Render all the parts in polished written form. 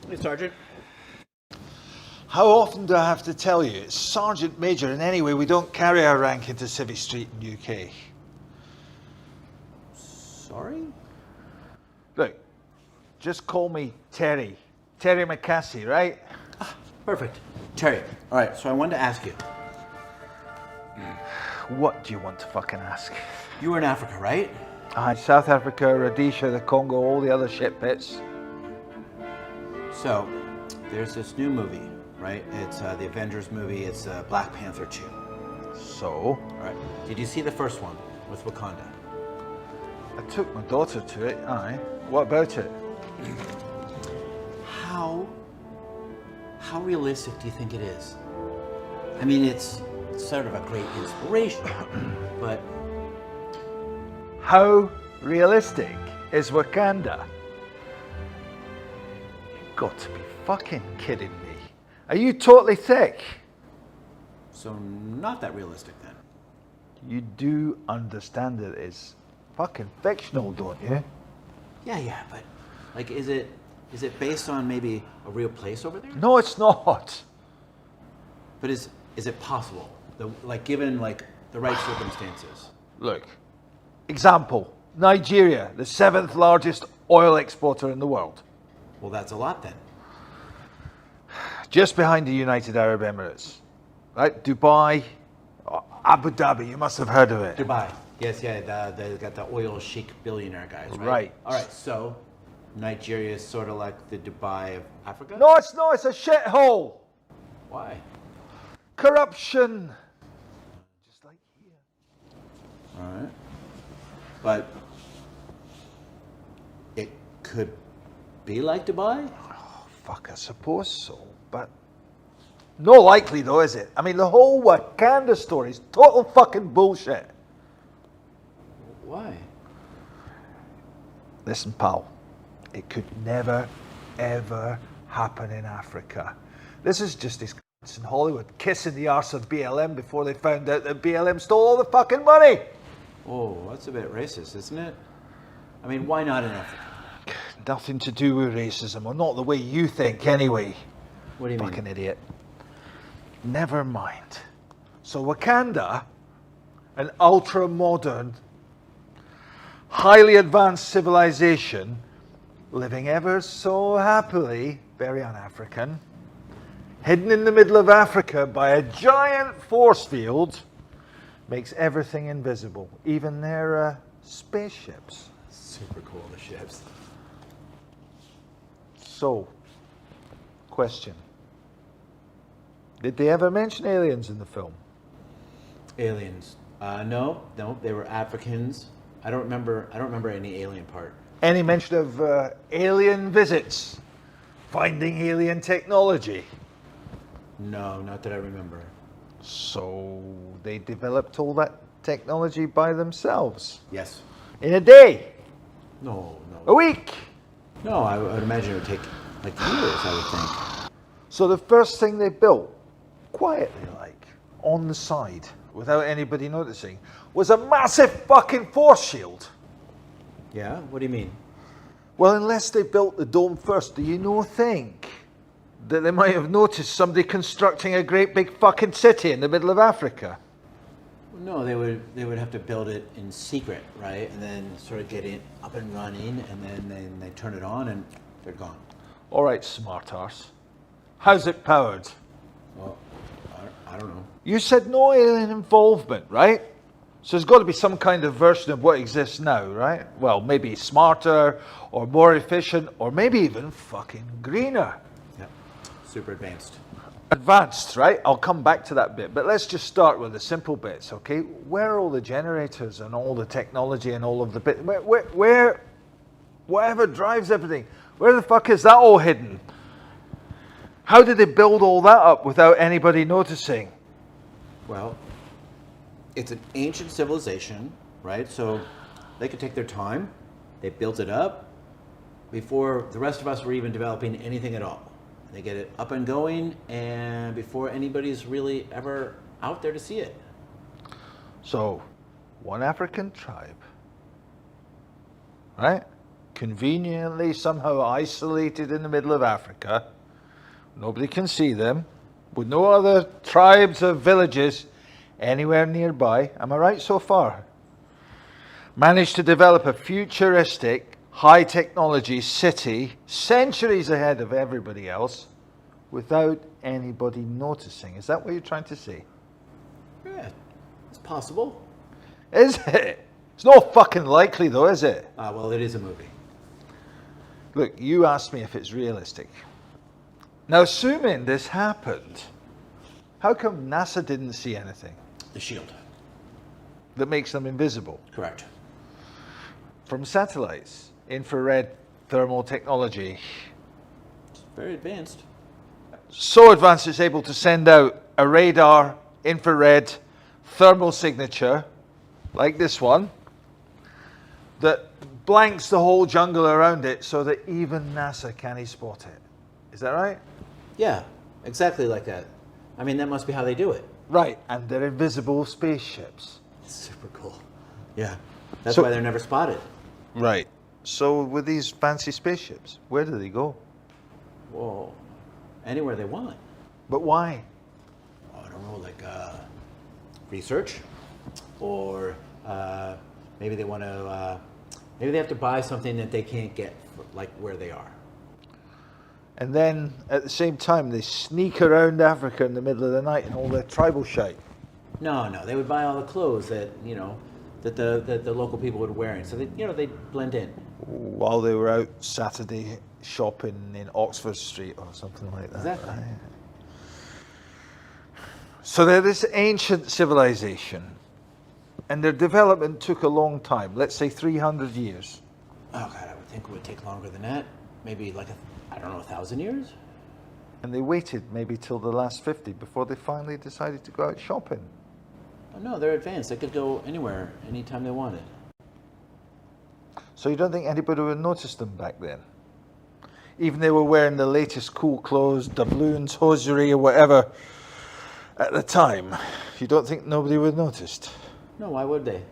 Hey, Sergeant. How often do I have to tell you? It's Sergeant Major, and anyway, we don't carry our rank into Civvy Street in UK. Sorry? Look, just call me Terry. Terry McCassie, right? Perfect. Terry, all right, so I wanted to ask you. What do you want to fucking ask? You were in Africa, right? Aye, South Africa, Rhodesia, the Congo, all the other shit bits. So, there's this new movie, right? It's the Avengers movie. It's Black Panther 2. So? All right. Did you see the first one with Wakanda? I took my daughter to it, aye. What about it? How realistic do you think it is? I mean, it's sort of a great inspiration, but How realistic is Wakanda? You've got to be fucking kidding me. Are you totally thick? so not that realistic then. You do understand it is fucking fictional, don't you? Yeah, but like, is it based on maybe a real place over there? No, it's not. But is it possible? Given the right circumstances. Look, example, Nigeria, the 7th largest oil exporter in the world. Well, that's a lot then. Just behind the United Arab Emirates. Right? Dubai, Abu Dhabi, you must have heard of it. Dubai. Yes, yeah, they got the oil chic billionaire guys, right? Right. All right, so Nigeria is sort of like the Dubai of Africa? No, it's not, it's a shithole. Why? Corruption. Just like here. All right. But it could be like Dubai? Oh, fuck, I suppose so, but no likely though, is it? I mean, the whole Wakanda story is total fucking bullshit. Why? Listen, pal, it could never, ever happen in Africa. This is just these cunts in Hollywood kissing the arse of BLM before they found out that BLM stole all the fucking money. Oh, that's a bit racist, isn't it? I mean, why not in Africa? Nothing to do with racism, or not the way you think anyway. What do you Fucking mean? idiot. Never mind. So Wakanda, an ultra-modern, highly advanced civilization, living ever so happily, very un-African, hidden in the middle of Africa by a giant force field, makes everything invisible, even their spaceships. Super cool, the ships. So, question. Did they ever mention aliens in the film? Aliens. No, they were Africans. I don't remember any alien part. Any mention of alien visits? Finding alien technology? No, not that I remember. So they developed all that technology by themselves? Yes. In a day? No. A week? No, I would imagine it would take like years, I would think. So the first thing they built, quietly like, on the side, without anybody noticing, was a massive fucking force shield. Yeah? What do you mean? Well, unless they built the dome first, do you think that they might have noticed somebody constructing a great big fucking city in the middle of Africa? No, they would have to build it in secret, right? And then sort of get it up and running, and then they turn it on and they're gone. All right, smart arse. How's it powered? Well, I don't know. You said no alien involvement, right? So there's got to be some kind of version of what exists now, right? Well, maybe smarter, or more efficient, or maybe even fucking greener. Yeah, super advanced. Advanced, right? I'll come back to that bit, but let's just start with the simple bits, okay? Where are all the generators and all the technology and all of the bits? Where whatever drives everything, where the fuck is that all hidden? How did they build all that up without anybody noticing? Well, it's an ancient civilization, right? So they could take their time. They built it up before the rest of us were even developing anything at all. They get it up and going, and before anybody's really ever out there to see it. So, one African tribe, right? conveniently somehow isolated in the middle of Africa. Nobody can see them, with no other tribes or villages anywhere nearby. Am I right so far? Managed to develop a futuristic, high technology city centuries ahead of everybody else without anybody noticing. Is that what you're trying to say? Yeah, it's possible. Is it? It's not fucking likely though, is it? Well, it is a movie. Look, you asked me if it's realistic. Now, assuming this happened, how come NASA didn't see anything The Shield. that makes them invisible? Correct. From satellites, infrared thermal technology. It's very advanced. So advanced it's able to send out a radar, infrared, thermal signature, like this one, that blanks the whole jungle around it so that even NASA can't spot it. Is that right? Yeah, exactly like that. I mean, that must be how they do it. Right, and they're invisible spaceships. It's super cool. Yeah, that's So- why they're never spotted. Right. So with these fancy spaceships, where do they go? Whoa, anywhere they want. But why? I don't know, like research, or maybe they want to. Maybe they have to buy something that they can't get, like where they are. And then at the same time, they sneak around Africa in the middle of the night in all their tribal shite. No, they would buy all the clothes that that the local people were wearing, so they blend in. While they were out Saturday shopping in Oxford Street or something like that. Exactly. Right? So they're this ancient civilization, and their development took a long time. Let's say 300 years. Oh God, I would think it would take longer than that. Maybe like 1,000 years. And they waited maybe till the last 50 before they finally decided to go out shopping. Oh, no, they're advanced. They could go anywhere, anytime they wanted. So you don't think anybody would notice them back then? Even they were wearing the latest cool clothes, doubloons, hosiery, or whatever at the time. You don't think nobody would have noticed? No, why would they?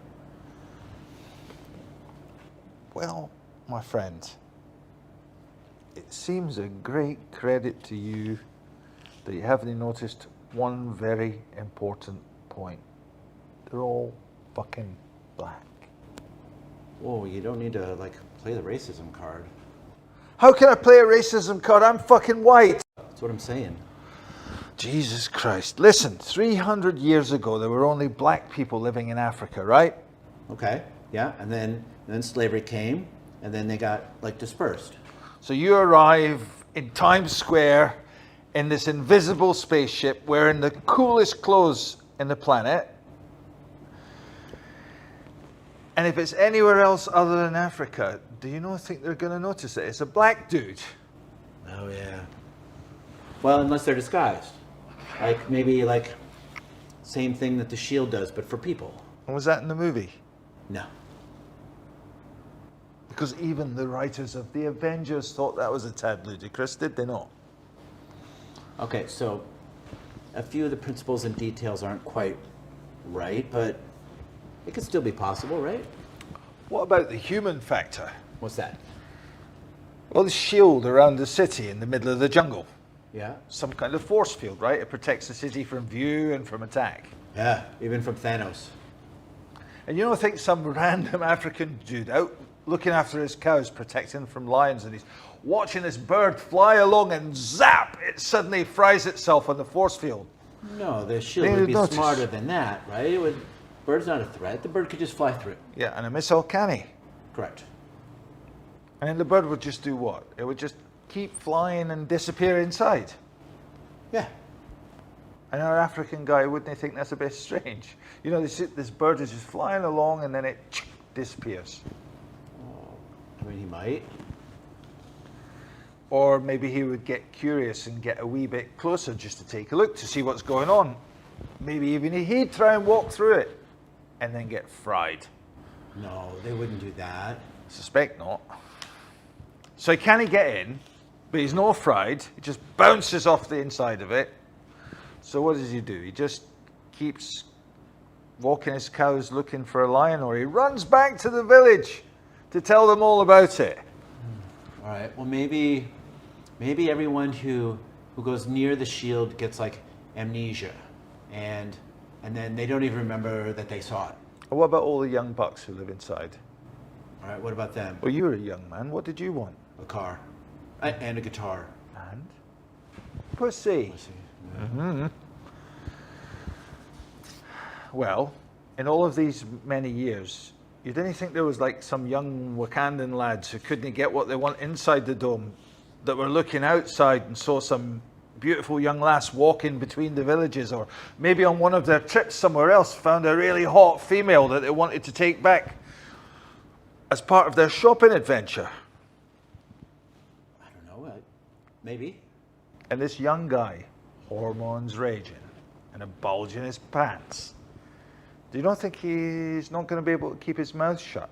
Well, my friend, it seems a great credit to you that you haven't noticed one very important point. They're all fucking black. Whoa, you don't need to play the racism card. How can I play a racism card? I'm fucking white. That's what I'm saying. Jesus Christ. Listen, 300 years ago, there were only black people living in Africa, right? Okay, yeah, and then slavery came, and then they got dispersed. So you arrive in Times Square in this invisible spaceship wearing the coolest clothes in the planet. And if it's anywhere else other than Africa, do you not think they're going to notice it? It's a black dude. Oh yeah. Well, unless they're disguised, maybe same thing that the Shield does, but for people. And was that in the movie? No. Because even the writers of the Avengers thought that was a tad ludicrous, did they not? Okay, so a few of the principles and details aren't quite right, but it could still be possible, right? What about the human factor? What's that? Well, the shield around the city in the middle of the jungle. Yeah? Some kind of force field, right? It protects the city from view and from attack. Yeah, even from Thanos. And you don't think some random African dude out looking after his cows, protecting them from lions, and he's watching this bird fly along and zap, it suddenly fries itself on the force field. No, the Shield They would would be notice. smarter than that, right? Bird's not a threat. The bird could just fly through. Yeah, and a missile canny. Correct. And then the bird would just do what? It would just keep flying and disappear inside. Yeah. And our African guy, wouldn't he think that's a bit strange? You know, this bird is just flying along and then it disappears. I mean, he might. Or maybe he would get curious and get a wee bit closer just to take a look to see what's going on. Maybe even he'd try and walk through it and then get fried. No, they wouldn't do that. Suspect not. So he can't get in, but he's not fried. He just bounces off the inside of it. So what does he do? He just keeps walking his cows looking for a lion, or he runs back to the village to tell them all about it. All right. Well, maybe everyone who goes near the shield gets like amnesia, and then they don't even remember that they saw it. What about all the young bucks who live inside? All right. What about them? Well, you're a young man. What did you want? A car, and a guitar. And? Pussy. Let's see. Mm-hmm. Well, in all of these many years, you didn't think there was like some young Wakandan lads who couldn't get what they want inside the dome, that were looking outside and saw some beautiful young lass walking between the villages, or maybe on one of their trips somewhere else found a really hot female that they wanted to take back as part of their shopping adventure. I don't know. Maybe. And this young guy, hormones raging and a bulge in his pants, do you not think he's not going to be able to keep his mouth shut?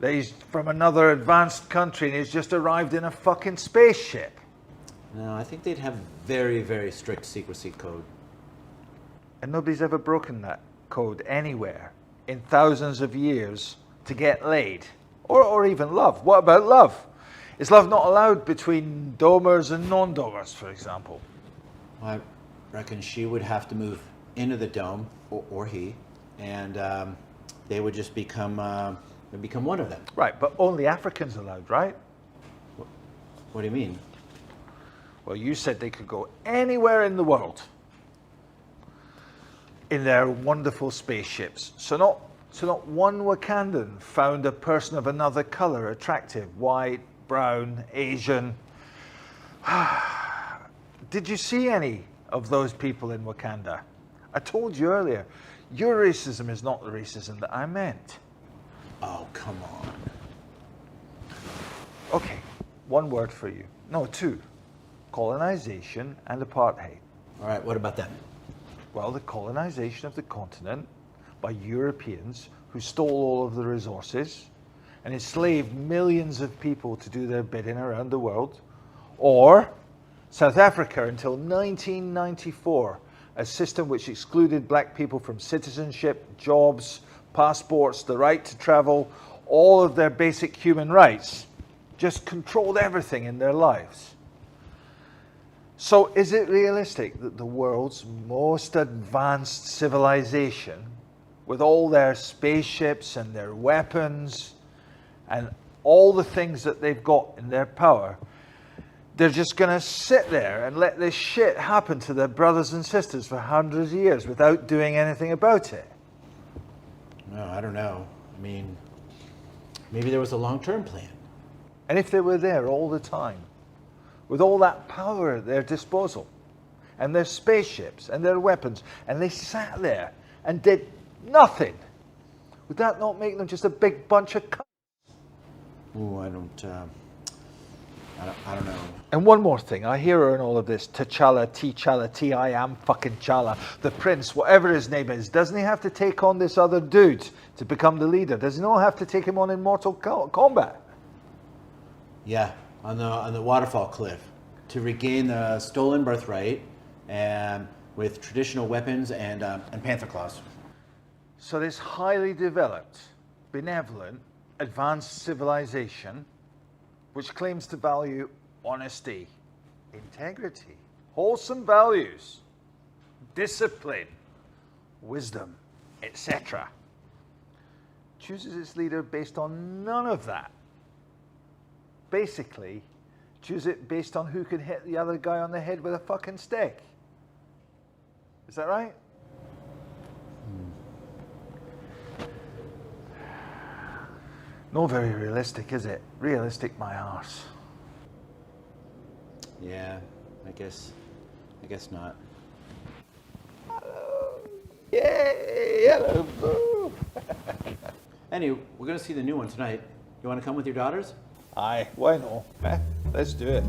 That he's from another advanced country and he's just arrived in a fucking spaceship? No, I think they'd have very, very strict secrecy code. And nobody's ever broken that code anywhere in thousands of years to get laid. Or even love. What about love? Is love not allowed between domers and non-domers, for example? I reckon she would have to move into the dome, or he, and they would just become one of them. Right, but only Africans allowed, right? What do you mean? Well, you said they could go anywhere in the world in their wonderful spaceships. So not one Wakandan found a person of another color attractive, white, brown, Asian. Did you see any of those people in Wakanda? I told you earlier, your racism is not the racism that I meant. Oh, come on. Okay, one word for you. No, two. Colonization and apartheid. All right, what about them? Well, the colonization of the continent by Europeans who stole all of the resources and enslaved millions of people to do their bidding around the world. Or South Africa until 1994, a system which excluded black people from citizenship, jobs, passports, the right to travel, all of their basic human rights, just controlled everything in their lives. So is it realistic that the world's most advanced civilization, with all their spaceships and their weapons and all the things that they've got in their power, they're just going to sit there and let this shit happen to their brothers and sisters for hundreds of years without doing anything about it? No, I don't know. I mean, maybe there was a long-term plan. And if they were there all the time, with all that power at their disposal, and their spaceships and their weapons, and they sat there and did nothing, would that not make them just a big bunch of cunts? Ooh, I don't know. And one more thing, I hear her in all of this, T'Challa, T-I am fucking Chala, the prince, whatever his name is, doesn't he have to take on this other dude to become the leader? Does he not have to take him on in Mortal Kombat? Yeah, on the waterfall cliff to regain the stolen birthright, and with traditional weapons and panther claws. So this highly developed, benevolent, advanced civilization, which claims to value honesty, integrity, wholesome values, discipline, wisdom, etc., chooses its leader based on none of that. Basically, choose it based on who can hit the other guy on the head with a fucking stick. Is that right? Not very realistic, is it? Realistic, my arse. Yeah, I guess not. Hello. Yay! Hello, boo. Anyway, we're gonna see the new one tonight. You want to come with your daughters? Aye, why not? Let's do it.